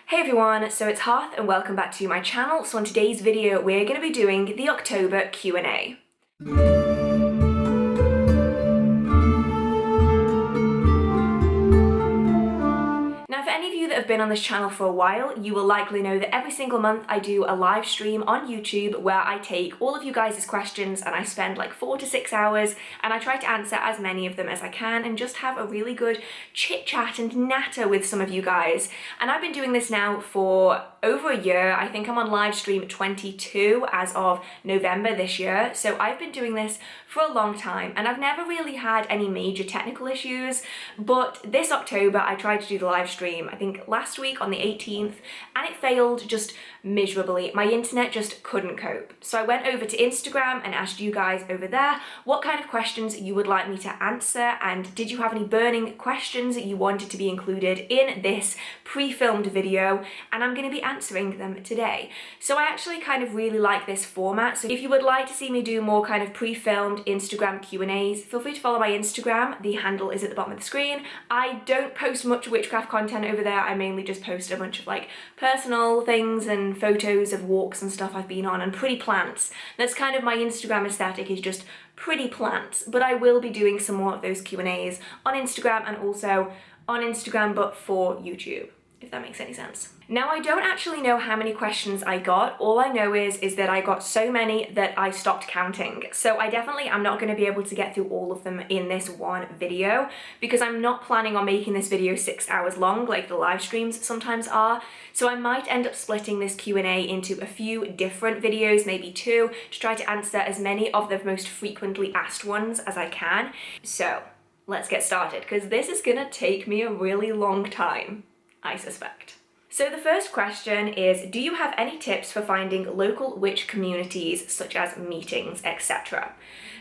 Hey everyone, so it's Hearth and welcome back to my channel. So on today's video we're going to be doing the October Q&A. Now for any of you that have been on this channel for a while, you will likely know that every single month I do a live stream on YouTube where I take all of you guys' questions and I spend like 4 to 6 hours and I try to answer as many of them as I can and just have a really good chit chat and natter with some of you guys. And I've been doing this now for over a year. I think I'm on live stream 22 as of November this year. So I've been doing this for a long time and I've never really had any major technical issues, but this October I tried to do the live stream, I think last week on the 18th, and it failed just miserably. My internet just couldn't cope. So I went over to Instagram and asked you guys over there what kind of questions you would like me to answer, and did you have any burning questions that you wanted to be included in this pre-filmed video, and I'm going to be answering them today. So I actually kind of really like this format, so if you would like to see me do more kind of pre-filmed Instagram Q&As, feel free to follow my Instagram. The handle is at the bottom of the screen. I don't post much witchcraft content over there. I mainly just post a bunch of like personal things and photos of walks and stuff I've been on and pretty plants. That's kind of my Instagram aesthetic, is just pretty plants, but I will be doing some more of those Q&As on Instagram and also on Instagram but for YouTube, if that makes any sense. Now I don't actually know how many questions I got. All I know is that I got so many that I stopped counting. So I definitely am not going to be able to get through all of them in this one video because I'm not planning on making this video 6 hours long like the live streams sometimes are. So I might end up splitting this Q&A into a few different videos, maybe 2, to try to answer as many of the most frequently asked ones as I can. So let's get started because this is going to take me a really long time, I suspect. So the first question is, do you have any tips for finding local witch communities such as meetings, etc.?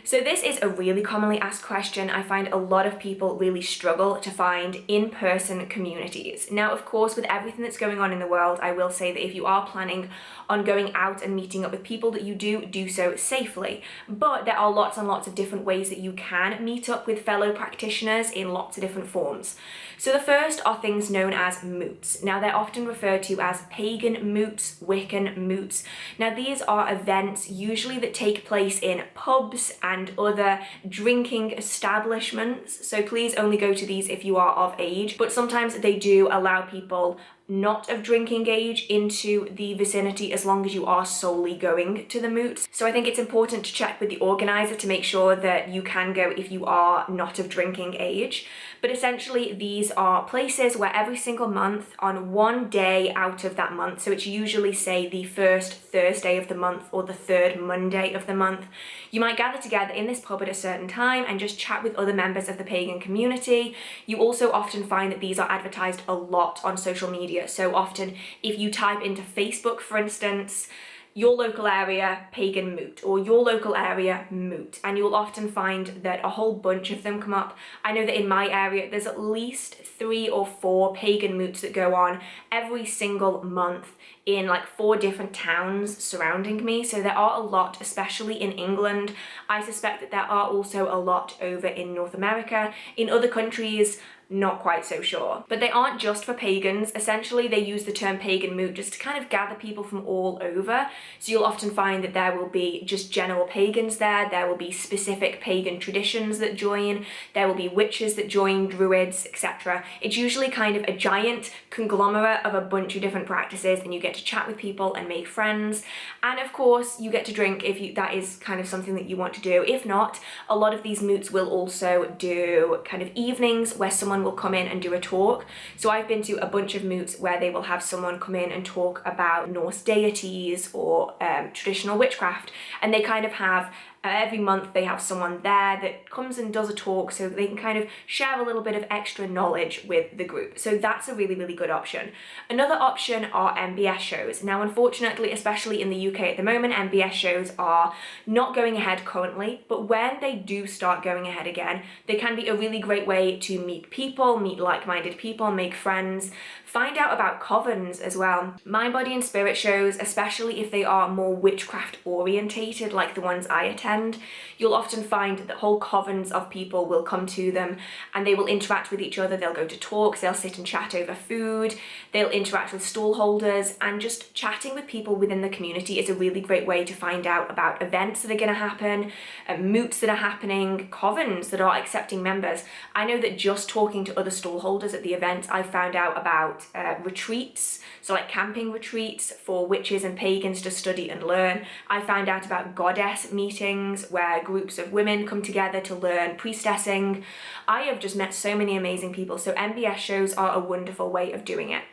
So this is a really commonly asked question. I find a lot of people really struggle to find in-person communities. Now, of course, with everything that's going on in the world, I will say that if you are planning on going out and meeting up with people, that you do so safely. But there are lots and lots of different ways that you can meet up with fellow practitioners in lots of different forms. So the first are things known as moots. Now they're often referred to as pagan moots, Wiccan moots. Now these are events usually that take place in pubs and other drinking establishments. So please only go to these if you are of age, but sometimes they do allow people not of drinking age into the vicinity as long as you are solely going to the moots. So I think it's important to check with the organizer to make sure that you can go if you are not of drinking age. But essentially these are places where every single month on one day out of that month, so it's usually say the first Thursday of the month or the third Monday of the month, you might gather together in this pub at a certain time and just chat with other members of the pagan community. You also often find that these are advertised a lot on social media. So often if you type into Facebook, for instance, your local area pagan moot or your local area moot, and you'll often find that a whole bunch of them come up. I know that in my area there's at least 3 or 4 pagan moots that go on every single month in like 4 different towns surrounding me. So there are a lot, especially in England. I suspect that there are also a lot over in North America. In other countries, not quite so sure. But they aren't just for pagans. Essentially they use the term pagan moot just to kind of gather people from all over. So you'll often find that there will be just general pagans there will be specific pagan traditions that join, there will be witches that join, druids, etc. It's usually kind of a giant conglomerate of a bunch of different practices, and you get to chat with people and make friends, and of course you get to drink if that is kind of something that you want to do. If not, a lot of these moots will also do kind of evenings where someone will come in and do a talk. So I've been to a bunch of moots where they will have someone come in and talk about Norse deities or traditional witchcraft, and they kind of have every month they have someone there that comes and does a talk so that they can kind of share a little bit of extra knowledge with the group. So that's a really, really good option. Another option are MBS shows. Now, unfortunately, especially in the UK at the moment, MBS shows are not going ahead currently, but when they do start going ahead again, they can be a really great way to meet people, meet like-minded people, make friends, find out about covens as well. Mind, body and spirit shows, especially if they are more witchcraft orientated like the ones I attend, attend. You'll often find that whole covens of people will come to them and they will interact with each other. They'll go to talks, they'll sit and chat over food, they'll interact with stall holders, and just chatting with people within the community is a really great way to find out about events that are going to happen, moots that are happening, covens that are accepting members. I know that just talking to other stall holders at the event, I found out about retreats, so like camping retreats for witches and pagans to study and learn. I found out about goddess meetings where groups of women come together to learn priestessing. I have just met so many amazing people, so MBS shows are a wonderful way of doing it.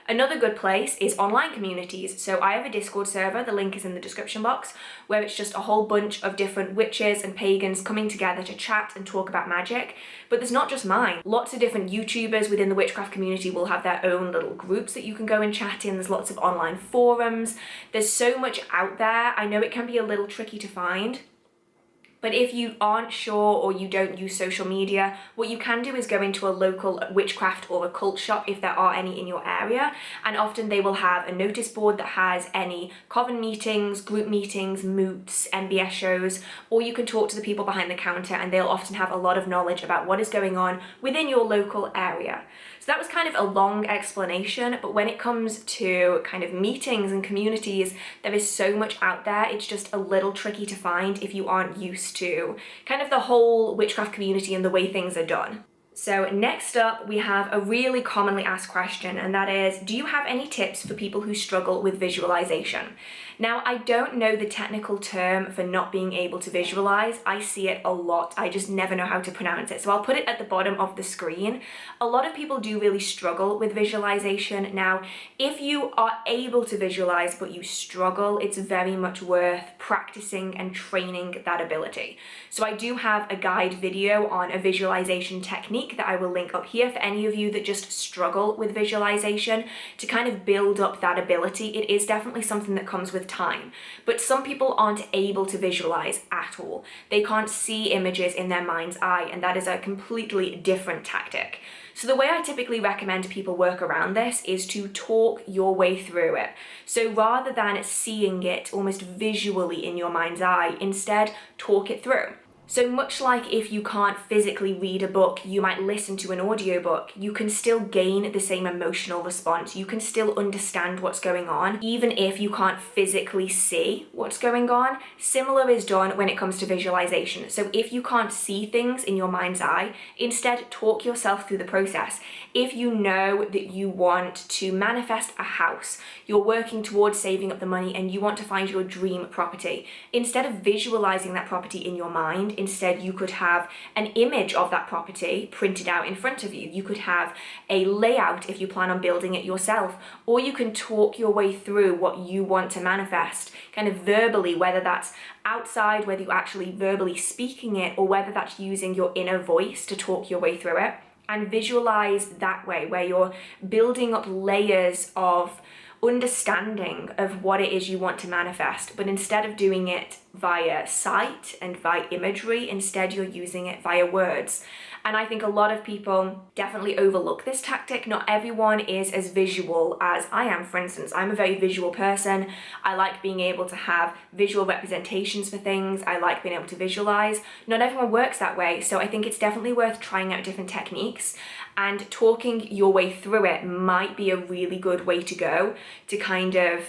Another good place is online communities. So I have a Discord server, the link is in the description box, where it's just a whole bunch of different witches and pagans coming together to chat and talk about magic. But there's not just mine. Lots of different YouTubers within the witchcraft community will have their own little groups that you can go and chat in. There's lots of online forums. There's so much out there. I know it can be a little tricky to find. But if you aren't sure or you don't use social media, what you can do is go into a local witchcraft or occult shop if there are any in your area. And often they will have a notice board that has any coven meetings, group meetings, moots, MBS shows, or you can talk to the people behind the counter and they'll often have a lot of knowledge about what is going on within your local area. So that was kind of a long explanation, but when it comes to kind of meetings and communities, there is so much out there. It's just a little tricky to find if you aren't used to kind of the whole witchcraft community and the way things are done. So next up, we have a really commonly asked question, and that is, do you have any tips for people who struggle with visualization? Now, I don't know the technical term for not being able to visualize. I see it a lot. I just never know how to pronounce it. So I'll put it at the bottom of the screen. A lot of people do really struggle with visualization. Now, if you are able to visualize but you struggle, it's very much worth practicing and training that ability. So I do have a guide video on a visualization technique that I will link up here for any of you that just struggle with visualization to kind of build up that ability. It is definitely something that comes with time, but some people aren't able to visualize at all. They can't see images in their mind's eye, and that is a completely different tactic. So the way I typically recommend people work around this is to talk your way through it. So rather than seeing it almost visually in your mind's eye, instead talk it through. So much like if you can't physically read a book, you might listen to an audiobook, you can still gain the same emotional response. You can still understand what's going on, even if you can't physically see what's going on. Similar is done when it comes to visualization. So if you can't see things in your mind's eye, instead talk yourself through the process. If you know that you want to manifest a house, you're working towards saving up the money and you want to find your dream property, instead of visualizing that property in your mind, instead you could have an image of that property printed out in front of you. You could have a layout if you plan on building it yourself, or you can talk your way through what you want to manifest, kind of verbally, whether that's outside, whether you're actually verbally speaking it, or whether that's using your inner voice to talk your way through it. And visualize that way, where you're building up layers of understanding of what it is you want to manifest, but instead of doing it via sight and via imagery, instead you're using it via words. And I think a lot of people definitely overlook this tactic. Not everyone is as visual as I am, for instance. I'm a very visual person. I like being able to have visual representations for things. I like being able to visualize. Not everyone works that way, so I think it's definitely worth trying out different techniques, and talking your way through it might be a really good way to go to kind of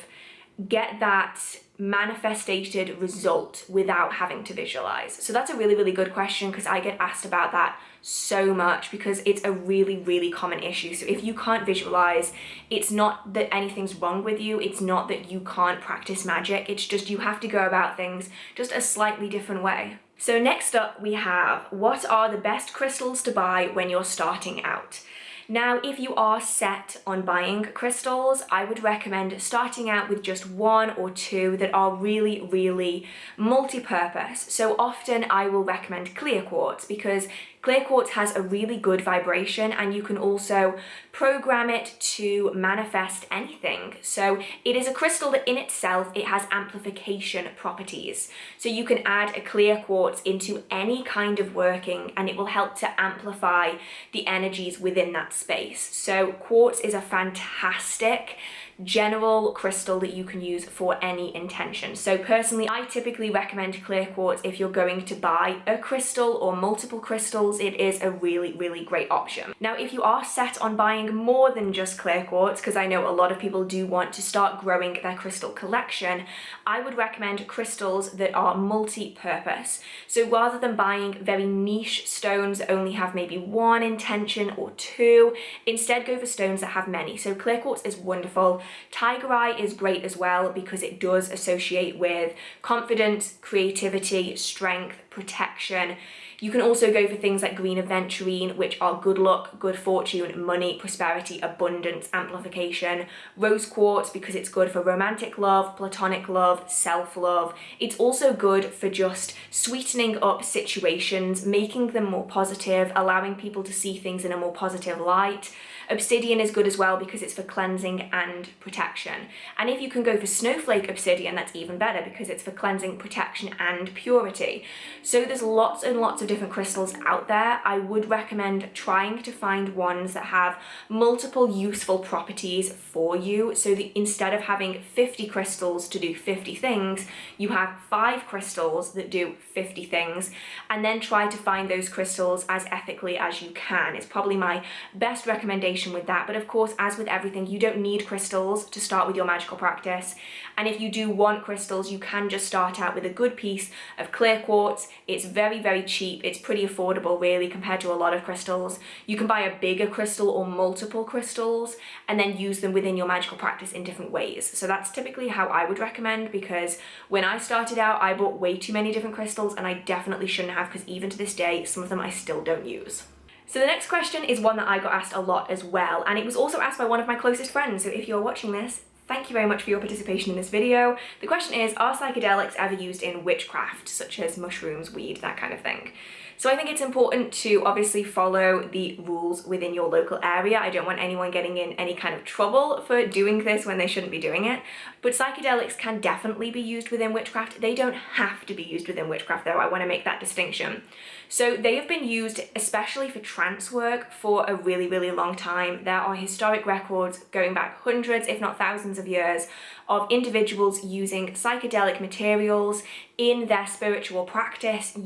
get that manifested result without having to visualize. So that's a really, really good question, because I get asked about that so much because it's a really, really common issue. So if you can't visualize, it's not that anything's wrong with you. It's not that you can't practice magic. It's just you have to go about things just a slightly different way. So next up we have, what are the best crystals to buy when you're starting out? Now, if you are set on buying crystals, I would recommend starting out with just one or two that are really, really multi-purpose. So often I will recommend clear quartz, because clear quartz has a really good vibration and you can also program it to manifest anything. So it is a crystal that in itself, it has amplification properties. So you can add a clear quartz into any kind of working and it will help to amplify the energies within that space. So quartz is a fantastic general crystal that you can use for any intention. So personally, I typically recommend clear quartz if you're going to buy a crystal or multiple crystals. It is a really, really great option. Now, if you are set on buying more than just clear quartz, because I know a lot of people do want to start growing their crystal collection, I would recommend crystals that are multi-purpose. So rather than buying very niche stones that only have maybe one intention or two, instead go for stones that have many. So clear quartz is wonderful. Tiger eye is great as well because it does associate with confidence, creativity, strength, protection. You can also go for things like green aventurine, which are good luck, good fortune, money, prosperity, abundance, amplification. Rose quartz because it's good for romantic love, platonic love, self-love. It's also good for just sweetening up situations, making them more positive, allowing people to see things in a more positive light. Obsidian is good as well because it's for cleansing and protection. And if you can go for snowflake obsidian, that's even better because it's for cleansing, protection, and purity. So there's lots and lots of different crystals out there. I would recommend trying to find ones that have multiple useful properties for you, so that instead of having 50 crystals to do 50 things, you have 5 crystals that do 50 things, and then try to find those crystals as ethically as you can. It's probably my best recommendation with that. But of course, as with everything, you don't need crystals to start with your magical practice. And if you do want crystals, you can just start out with a good piece of clear quartz. It's very, very cheap. It's pretty affordable really compared to a lot of crystals. You can buy a bigger crystal or multiple crystals and then use them within your magical practice in different ways. So that's typically how I would recommend, because when I started out, I bought way too many different crystals and I definitely shouldn't have, because even to this day, some of them I still don't use. So the next question is one that I got asked a lot as well, and it was also asked by one of my closest friends. So if you're watching this, thank you very much for your participation in this video. The question is, are psychedelics ever used in witchcraft, such as mushrooms, weed, that kind of thing? So I think it's important to obviously follow the rules within your local area. I don't want anyone getting in any kind of trouble for doing this when they shouldn't be doing it. But psychedelics can definitely be used within witchcraft. They don't have to be used within witchcraft though, I want to make that distinction. So they have been used especially for trance work for a really, really long time. There are historic records going back hundreds, if not thousands of years, of individuals using psychedelic materials in their spiritual practice,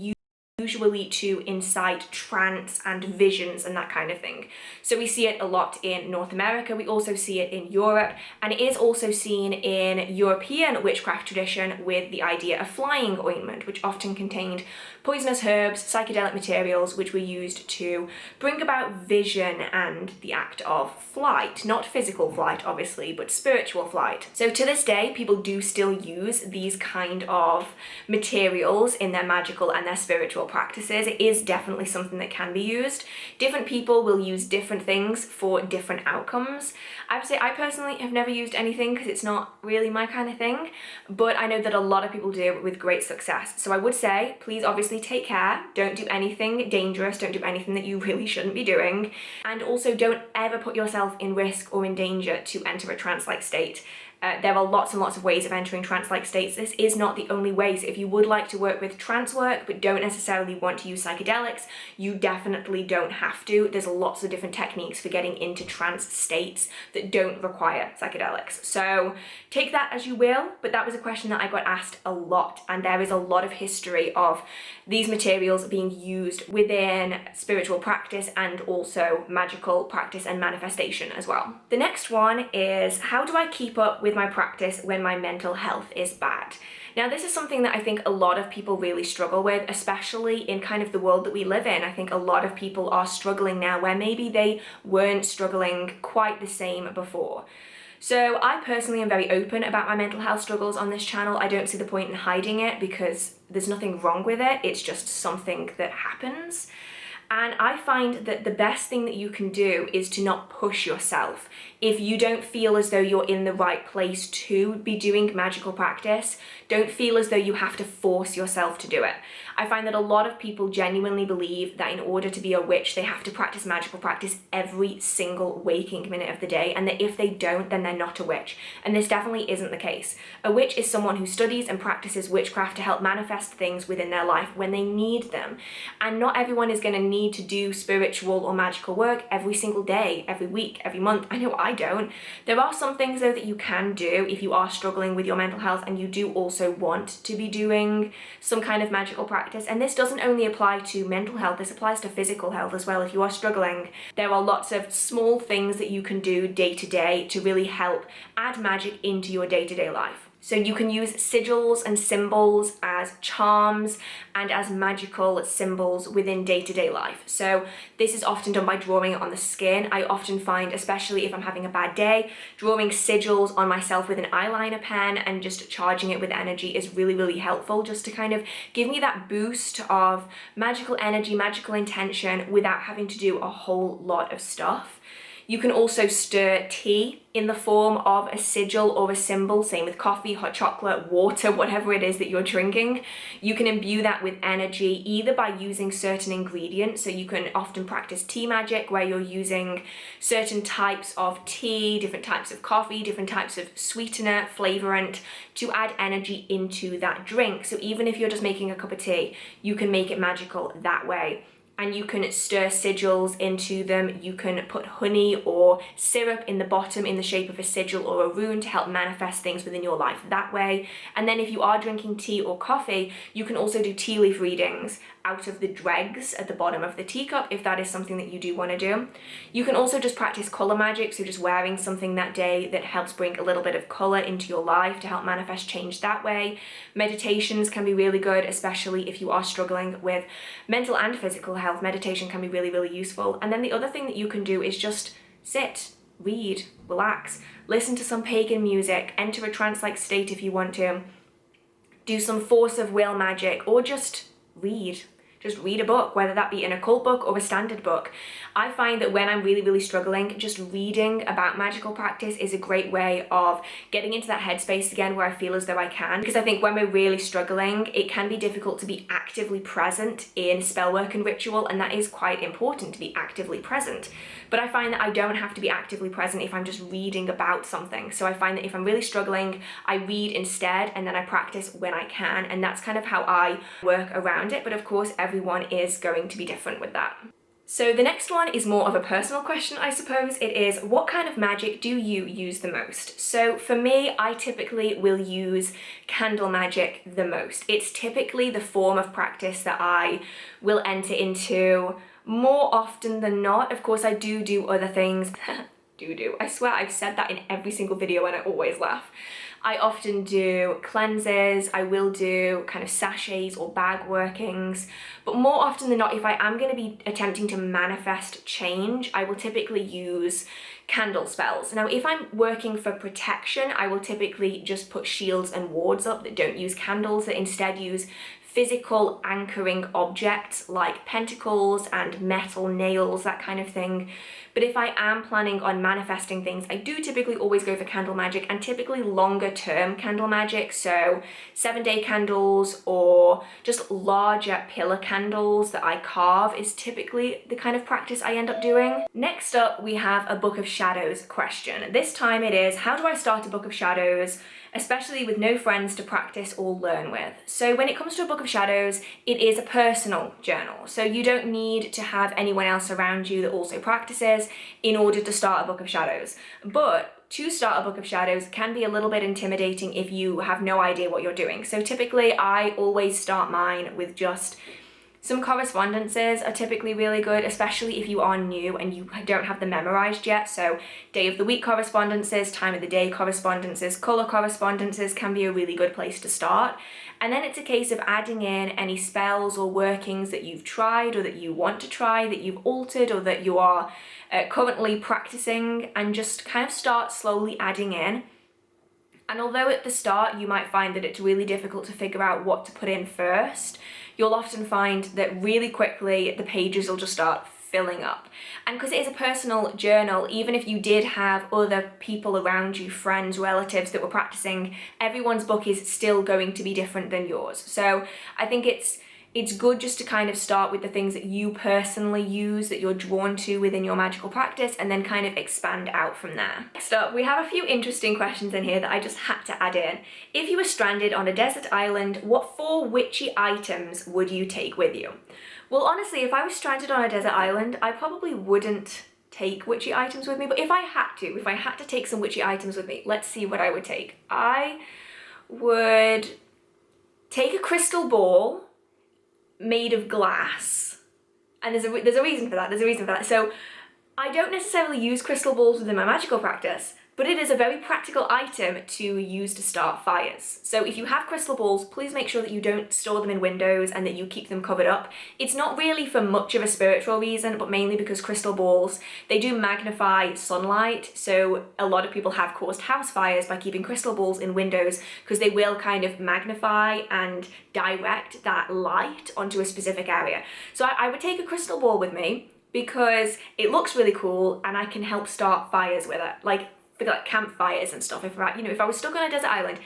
usually to incite trance and visions and that kind of thing. So we see it a lot in North America, we also see it in Europe, and it is also seen in European witchcraft tradition with the idea of flying ointment, which often contained poisonous herbs, psychedelic materials, which were used to bring about vision and the act of flight. Not physical flight, obviously, but spiritual flight. So to this day, people do still use these kind of materials in their magical and their spiritual practices. It is definitely something that can be used. Different people will use different things for different outcomes. I would say I personally have never used anything because it's not really my kind of thing, but I know that a lot of people do with great success. So I would say, please obviously take care. Don't do anything dangerous. Don't do anything that you really shouldn't be doing. And also don't ever put yourself in risk or in danger to enter a trance-like state. There are lots and lots of ways of entering trance-like states. This is not the only way. So if you would like to work with trance work but don't necessarily want to use psychedelics, you definitely don't have to. There's lots of different techniques for getting into trance states that don't require psychedelics. So take that as you will, but that was a question that I got asked a lot, and there is a lot of history of these materials being used within spiritual practice and also magical practice and manifestation as well. The next one is, how do I keep up with my practice when my mental health is bad? Now, this is something that I think a lot of people really struggle with, especially in kind of the world that we live in. I think a lot of people are struggling now where maybe they weren't struggling quite the same before. So I personally am very open about my mental health struggles on this channel. I don't see the point in hiding it because there's nothing wrong with it. It's just something that happens. And I find that the best thing that you can do is to not push yourself. If you don't feel as though you're in the right place to be doing magical practice, don't feel as though you have to force yourself to do it. I find that a lot of people genuinely believe that in order to be a witch, they have to practice magical practice every single waking minute of the day, and that if they don't, then they're not a witch. And this definitely isn't the case. A witch is someone who studies and practices witchcraft to help manifest things within their life when they need them. And not everyone is going to need need to do spiritual or magical work every single day, every week, every month. I know I don't. There are some things though that you can do if you are struggling with your mental health and you do also want to be doing some kind of magical practice. And this doesn't only apply to mental health, this applies to physical health as well. If you are struggling, there are lots of small things that you can do day to day to really help add magic into your day-to-day life. So you can use sigils and symbols as charms and as magical symbols within day-to-day life. So this is often done by drawing it on the skin. I often find, especially if I'm having a bad day, drawing sigils on myself with an eyeliner pen and just charging it with energy is really, really helpful, just to kind of give me that boost of magical energy, magical intention without having to do a whole lot of stuff. You can also stir tea in the form of a sigil or a symbol, same with coffee, hot chocolate, water, whatever it is that you're drinking. You can imbue that with energy either by using certain ingredients, so you can often practice tea magic where you're using certain types of tea, different types of coffee, different types of sweetener, flavorant to add energy into that drink. So even if you're just making a cup of tea, you can make it magical that way. And you can stir sigils into them. You can put honey or syrup in the bottom in the shape of a sigil or a rune to help manifest things within your life that way. And then if you are drinking tea or coffee, you can also do tea leaf readings out of the dregs at the bottom of the teacup if that is something that you do want to do. You can also just practice color magic, so just wearing something that day that helps bring a little bit of color into your life to help manifest change that way. Meditations can be really good, especially if you are struggling with mental and physical health. Meditation can be really, really useful. And then the other thing that you can do is just sit, read, relax, listen to some pagan music, enter a trance-like state if you want to, do some force of will magic, or just read. Just read a book, whether that be an occult book or a standard book. I find that when I'm really, really struggling, just reading about magical practice is a great way of getting into that headspace again where I feel as though I can. Because I think when we're really struggling, it can be difficult to be actively present in spell work and ritual, and that is quite important to be actively present. But I find that I don't have to be actively present if I'm just reading about something. So I find that if I'm really struggling, I read instead and then I practice when I can, and that's kind of how I work around it. But of course, everyone is going to be different with that. So the next one is more of a personal question, I suppose. It is, what kind of magic do you use the most? So for me, I typically will use candle magic the most. It's typically the form of practice that I will enter into more often than not. Of course, I do other things. I swear I've said that in every single video and I always laugh. I often do cleanses, I will do kind of sachets or bag workings, but more often than not, if I am going to be attempting to manifest change, I will typically use candle spells. Now, if I'm working for protection, I will typically just put shields and wards up that don't use candles, that instead use physical anchoring objects like pentacles and metal nails, that kind of thing. But if I am planning on manifesting things, I do typically always go for candle magic, and typically longer term candle magic. So 7-day candles or just larger pillar candles that I carve is typically the kind of practice I end up doing. Next up, we have a Book of Shadows question. This time it is, how do I start a Book of Shadows, especially with no friends to practice or learn with? So when it comes to a Book of Shadows, it is a personal journal. So you don't need to have anyone else around you that also practices in order to start a Book of Shadows. But to start a Book of Shadows can be a little bit intimidating if you have no idea what you're doing. So typically I always start mine with just some correspondences are typically really good, especially if you are new and you don't have them memorized yet. So day of the week correspondences, time of the day correspondences, color correspondences can be a really good place to start. And then it's a case of adding in any spells or workings that you've tried or that you want to try, that you've altered or that you are currently practicing, and just kind of start slowly adding in. And although at the start you might find that it's really difficult to figure out what to put in first, you'll often find that really quickly the pages will just start filling up. And because it is a personal journal, even if you did have other people around you, friends, relatives that were practicing, everyone's book is still going to be different than yours. So I think it's good just to kind of start with the things that you personally use, that you're drawn to within your magical practice, and then kind of expand out from there. Next up, we have a few interesting questions in here that I just had to add in. If you were stranded on a desert island, what 4 witchy items would you take with you? Well, honestly, if I was stranded on a desert island, I probably wouldn't take witchy items with me, but if I had to take some witchy items with me, let's see what I would take. I would take a crystal ball made of glass. And there's a reason for that. So I don't necessarily use crystal balls within my magical practice, but it is a very practical item to use to start fires. So if you have crystal balls, please make sure that you don't store them in windows and that you keep them covered up. It's not really for much of a spiritual reason, but mainly because crystal balls, they do magnify sunlight. So a lot of people have caused house fires by keeping crystal balls in windows because they will kind of magnify and direct that light onto a specific area. So I would take a crystal ball with me because it looks really cool and I can help start fires with it. Like for like campfires and stuff. If I was stuck on a desert island,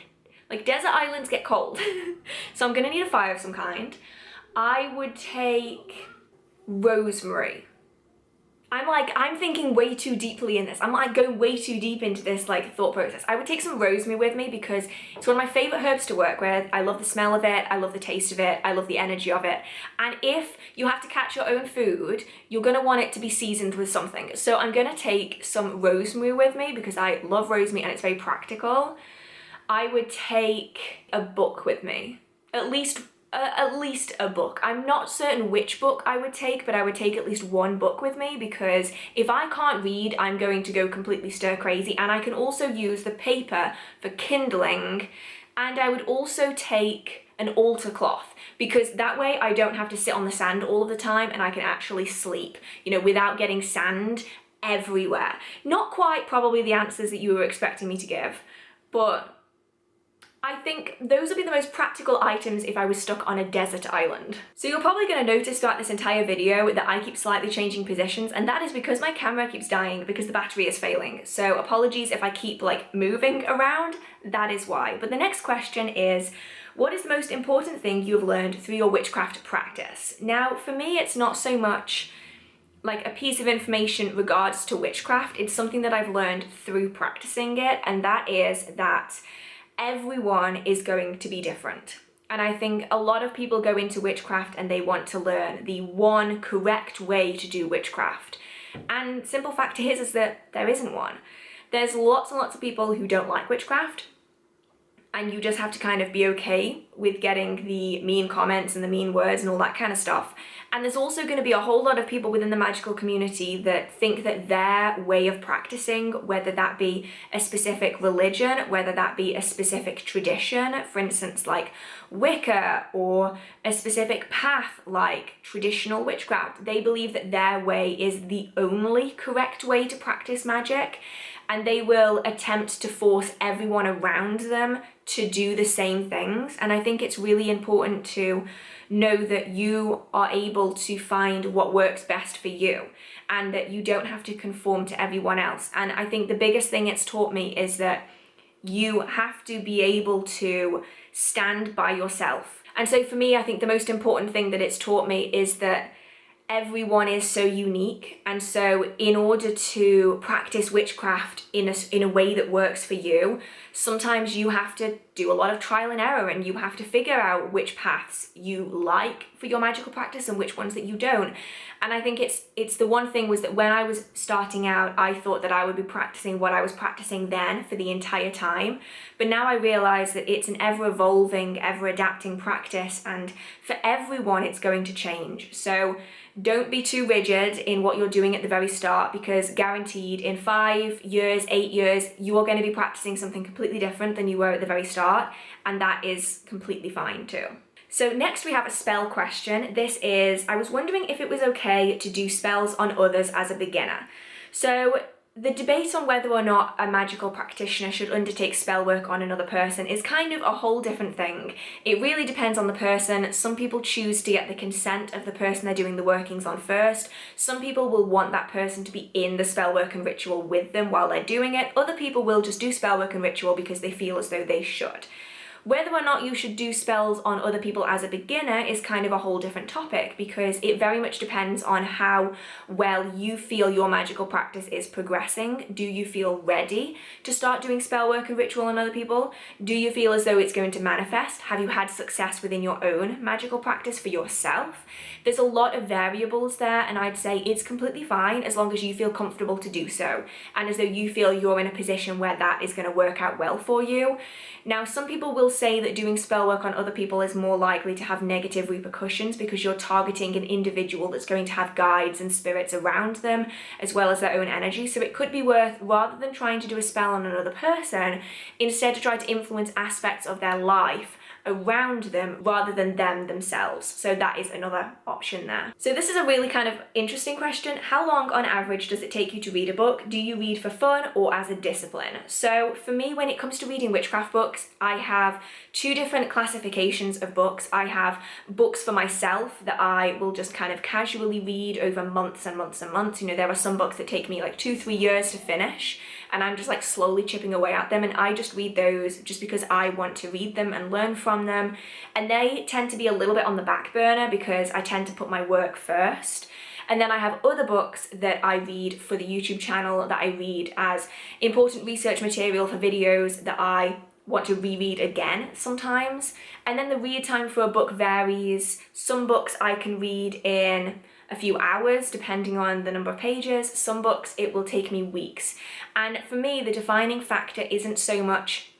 like desert islands get cold, so I'm gonna need a fire of some kind. I would take rosemary. I'm thinking way too deeply in this. I'm like going way too deep into this like thought process. I would take some rosemary with me because it's one of my favorite herbs to work with. I love the smell of it. I love the taste of it. I love the energy of it. And if you have to catch your own food, you're gonna want it to be seasoned with something. So I'm gonna take some rosemary with me because I love rosemary and it's very practical. I would take a book with me, at least a book. I'm not certain which book I would take, but I would take at least one book with me because if I can't read, I'm going to go completely stir crazy. And I can also use the paper for kindling. And I would also take an altar cloth because that way I don't have to sit on the sand all of the time and I can actually sleep, without getting sand everywhere. Not quite probably the answers that you were expecting me to give, but I think those would be the most practical items if I was stuck on a desert island. So you're probably going to notice throughout this entire video that I keep slightly changing positions, and that is because my camera keeps dying because the battery is failing. So apologies if I keep moving around, that is why. But the next question is, what is the most important thing you have learned through your witchcraft practice? Now, for me, it's not so much like a piece of information regards to witchcraft. It's something that I've learned through practicing it, and that is that everyone is going to be different. And I think a lot of people go into witchcraft and they want to learn the one correct way to do witchcraft. And simple fact is that there isn't one. There's lots and lots of people who don't like witchcraft, and you just have to kind of be okay with getting the mean comments and the mean words and all that kind of stuff. And there's also going to be a whole lot of people within the magical community that think that their way of practicing, whether that be a specific religion, whether that be a specific tradition, for instance, like Wicca, or a specific path like traditional witchcraft, they believe that their way is the only correct way to practice magic, and they will attempt to force everyone around them to do the same things. And I think it's really important to know that you are able to find what works best for you and that you don't have to conform to everyone else. And I think the biggest thing it's taught me is that you have to be able to stand by yourself. And so for me, I think the most important thing that it's taught me is that everyone is so unique, and so in order to practice witchcraft in a way that works for you, sometimes you have to do a lot of trial and error, and you have to figure out which paths you like for your magical practice and which ones that you don't. And I think it's the one thing was that when I was starting out, I thought that I would be practicing what I was practicing then for the entire time. But now I realize that it's an ever-evolving, ever-adapting practice, and for everyone it's going to change. So don't be too rigid in what you're doing at the very start, because guaranteed in 5 years, 8 years, you are going to be practicing something completely different than you were at the very start, and that is completely fine too. So next we have a spell question. This is, I was wondering if it was okay to do spells on others as a beginner. So the debate on whether or not a magical practitioner should undertake spell work on another person is kind of a whole different thing. It really depends on the person. Some people choose to get the consent of the person they're doing the workings on first. Some people will want that person to be in the spell work and ritual with them while they're doing it. Other people will just do spell work and ritual because they feel as though they should. Whether or not you should do spells on other people as a beginner is kind of a whole different topic, because it very much depends on how well you feel your magical practice is progressing. Do you feel ready to start doing spell work and ritual on other people? Do you feel as though it's going to manifest? Have you had success within your own magical practice for yourself? There's a lot of variables there, and I'd say it's completely fine as long as you feel comfortable to do so, and as though you feel you're in a position where that is going to work out well for you. Now, some people will say that doing spell work on other people is more likely to have negative repercussions because you're targeting an individual that's going to have guides and spirits around them, as well as their own energy. So it could be worth, rather than trying to do a spell on another person, instead to try to influence aspects of their life around them rather than them themselves. So that is another option there. So this is a really kind of interesting question. How long on average does it take you to read a book? Do you read for fun or as a discipline? So for me, when it comes to reading witchcraft books, I have two different classifications of books. I have books for myself that I will just kind of casually read over months and months and months. You know, there are some books that take me like 2-3 years to finish, and I'm just like slowly chipping away at them, and I just read those just because I want to read them and learn from them. And they tend to be a little bit on the back burner because I tend to put my work first. And then I have other books that I read for the YouTube channel, that I read as important research material for videos that I want to reread again sometimes. And then the read time for a book varies. Some books I can read in a few hours depending on the number of pages. Some books it will take me weeks. And for me, the defining factor isn't so much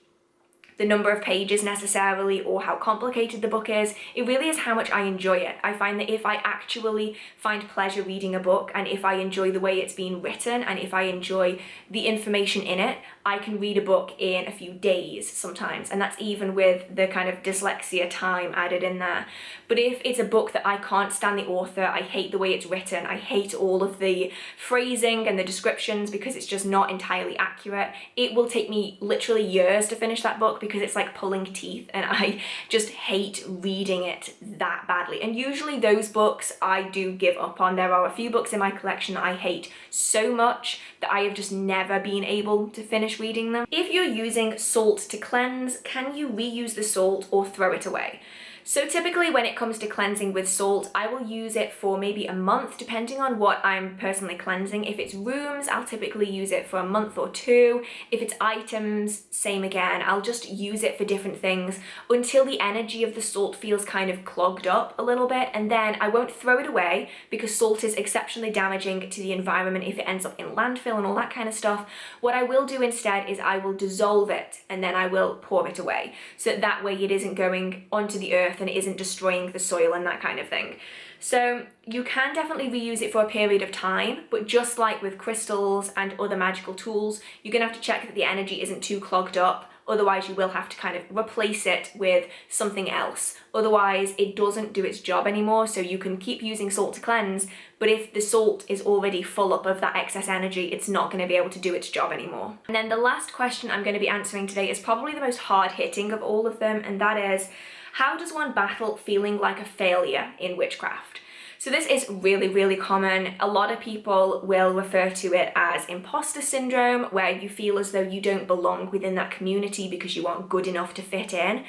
the number of pages necessarily or how complicated the book is. It really is how much I enjoy it. I find that if I actually find pleasure reading a book, and if I enjoy the way it's been written, and if I enjoy the information in it, I can read a book in a few days sometimes, and that's even with the kind of dyslexia time added in there. But if it's a book that I can't stand the author, I hate the way it's written, I hate all of the phrasing and the descriptions because it's just not entirely accurate, it will take me literally years to finish that book because it's like pulling teeth, and I just hate reading it that badly. And usually those books I do give up on. There are a few books in my collection that I hate so much that I have just never been able to finish reading them. If you're using salt to cleanse, can you reuse the salt or throw it away? So typically when it comes to cleansing with salt, I will use it for maybe a month, depending on what I'm personally cleansing. If it's rooms, I'll typically use it for a month or two. If it's items, same again. I'll just use it for different things until the energy of the salt feels kind of clogged up a little bit, and then I won't throw it away because salt is exceptionally damaging to the environment if it ends up in landfill and all that kind of stuff. What I will do instead is I will dissolve it and then I will pour it away, so that way it isn't going onto the earth and it isn't destroying the soil and that kind of thing. So you can definitely reuse it for a period of time, but just like with crystals and other magical tools, you're gonna have to check that the energy isn't too clogged up. Otherwise you will have to kind of replace it with something else. Otherwise it doesn't do its job anymore. So you can keep using salt to cleanse, but if the salt is already full up of that excess energy, it's not going to be able to do its job anymore. And then the last question I'm going to be answering today is probably the most hard-hitting of all of them, and that is, how does one battle feeling like a failure in witchcraft? So this is really, really common. A lot of people will refer to it as imposter syndrome, where you feel as though you don't belong within that community because you aren't good enough to fit in.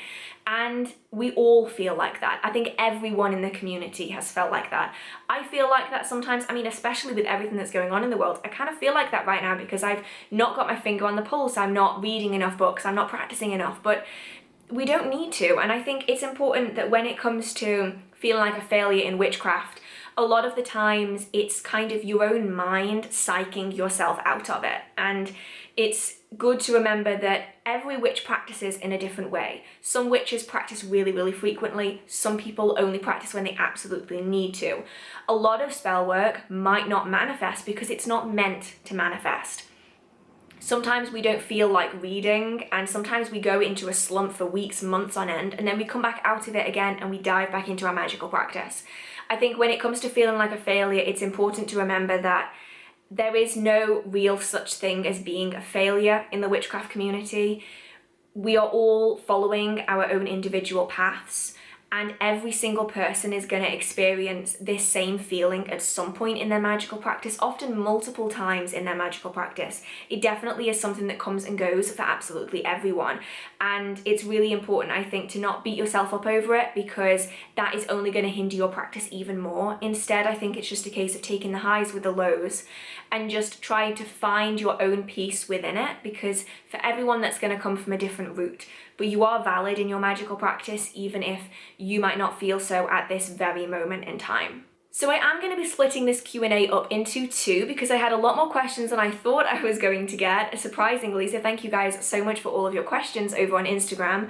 And we all feel like that. I think everyone in the community has felt like that. I feel like that sometimes, I mean, especially with everything that's going on in the world, I kind of feel like that right now because I've not got my finger on the pulse. I'm not reading enough books, I'm not practicing enough, but we don't need to. And I think it's important that when it comes to feeling like a failure in witchcraft, a lot of the times it's kind of your own mind psyching yourself out of it. And it's good to remember that every witch practices in a different way. Some witches practice really, really frequently. Some people only practice when they absolutely need to. A lot of spell work might not manifest because it's not meant to manifest. Sometimes we don't feel like reading, and sometimes we go into a slump for weeks, months on end, and then we come back out of it again and we dive back into our magical practice. I think when it comes to feeling like a failure, it's important to remember that there is no real such thing as being a failure in the witchcraft community. We are all following our own individual paths, and every single person is going to experience this same feeling at some point in their magical practice, often multiple times in their magical practice. It definitely is something that comes and goes for absolutely everyone, and it's really important, I think, to not beat yourself up over it, because that is only going to hinder your practice even more. Instead, I think it's just a case of taking the highs with the lows and just trying to find your own peace within it, because for everyone that's going to come from a different route, but you are valid in your magical practice, even if you might not feel so at this very moment in time. So I am going to be splitting this Q&A up into two, because I had a lot more questions than I thought I was going to get, surprisingly. So thank you guys so much for all of your questions over on Instagram.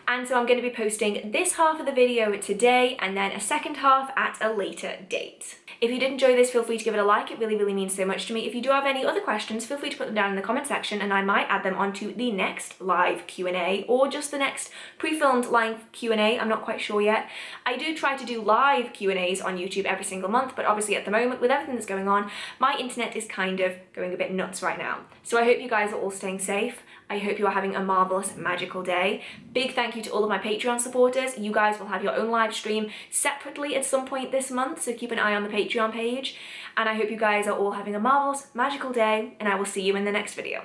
And so I'm going to be posting this half of the video today, and then a second half at a later date. If you did enjoy this, feel free to give it a like. It really, really means so much to me. If you do have any other questions, feel free to put them down in the comment section, and I might add them onto the next live Q&A, or just the next pre-filmed live Q&A. I'm not quite sure yet. I do try to do live Q&As on YouTube every single month, but obviously at the moment, with everything that's going on, my internet is kind of going a bit nuts right now. So I hope you guys are all staying safe. I hope you are having a marvelous, magical day. Big thank you to all of my Patreon supporters. You guys will have your own live stream separately at some point this month, so keep an eye on the Patreon page. And I hope you guys are all having a marvelous, magical day, and I will see you in the next video.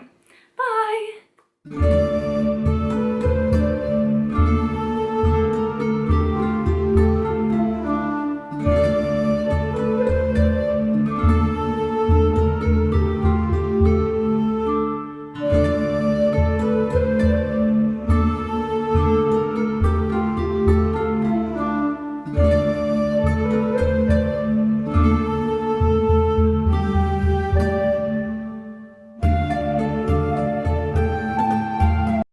Bye!